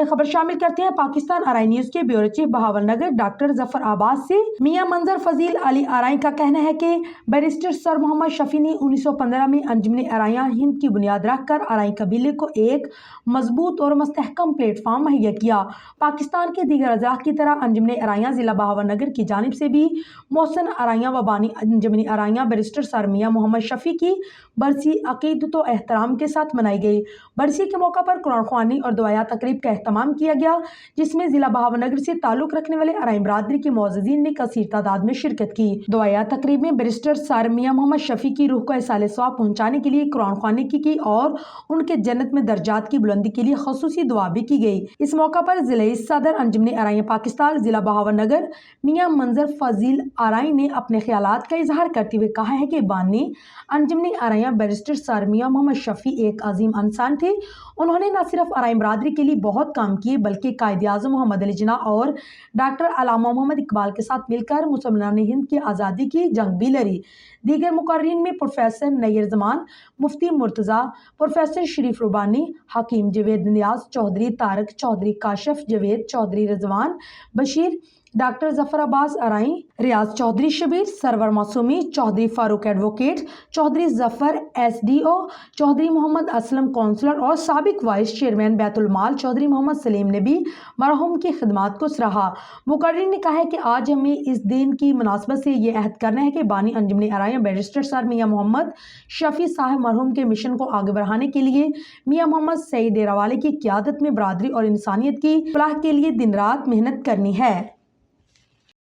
आगे खबर शामिल करते हैं पाकिस्तान आरआई न्यूज के bureau chief Bahawalnagar doctor Zafar आबाद से। मियां मंजर फजील अली आरआई का कहना है कि बैरिस्टर सर मोहम्मद शफी ने 1915 में अंजुमन आरआइयां हिंद की बुनियाद रखकर आरआई कबीले को एक मजबूत और मुस्तहकम प्लेटफॉर्म मुहैया किया। पाकिस्तान के दीगर अजला की तरह अंजुमन आरआइयां जिला बहावलनगर की जानिब से भी मोहसिन आरआइयां व बानी अंजुमन आरआइयां बैरिस्टर सर मियां मोहम्मद शफी की बरसी अकीदत व एहतराम के साथ मनाई गई। बरसी के मौका पर कुरान ख्वानी और दुआया तकरीब का एहतमाम किया गया, जिसमें जिला बहावलनगर से ताल्लुक रखने वाले आरआई बरादरी के मोअज़्ज़िज़ीन ने कसीर तादाद में शिरकत की। दुआया तकरीब में बैरिस्टर सर मियां मोहम्मद शफी की रूह को इसाले सवाब पहुँचाने के लिए कुरान ख्वानी की और उनके जन्नत में दर्जात की बुलंदी के लिए खसूसी दुआ भी की गई। इस मौका पर जिले सदर अंजुमन आरआइयां पाकिस्तान जिला बहावलनगर मियां मंजर फजील आरआई ने अपने ख्यालात का इजहार करते हुए कहा है कि बानी अंजुमन आरआइयां बैरिस्टर सर मियां मोहम्मद शफी एक अजीम इंसान थे। उन्होंने न सिर्फ आरआई बरादरी के लिए बहुत काम किए बल्कि कायद आज़म मोहम्मद अली जिन्ना और डॉक्टर अल्लामा मोहम्मद इकबाल के साथ मिलकर मुसलमान हिंद की आज़ादी की जंग भी लड़ी। दीगर मुकर्रीन में professor Nayyar Zaman, Mufti Murtaza, professor Sharif Rubani, Hakeem Javed Niaz Chaudhry, Tariq Chaudhry, Kashif Javed Chaudhry, Rizwan Bashir, doctor Zafar Abbas आरआई, Riaz Chaudhry Shabbir, Sarwar Masoomi, Chaudhry Farooq advocate, Chaudhry Zafar SDO, Chaudhry Mohammad Aslam councillor और साबिक वाइस चेयरमैन बैतुल माल चौधरी मोहम्मद सलीम ने भी मरहूम की खिदमात को सराहा। मुकर्रिर ने कहा है कि आज हमें इस दिन की मुनासबत से ये अहद करना है कि बानी अंजुमन आरआइयां बैरिस्टर सर मियां मोहम्मद शफी साहब मरहूम के मिशन को आगे बढ़ाने के लिए मियां मोहम्मद सईद डेरावाले की क़यादत में बरादरी और इंसानियत की फलाह के लिए दिन रात मेहनत करनी है।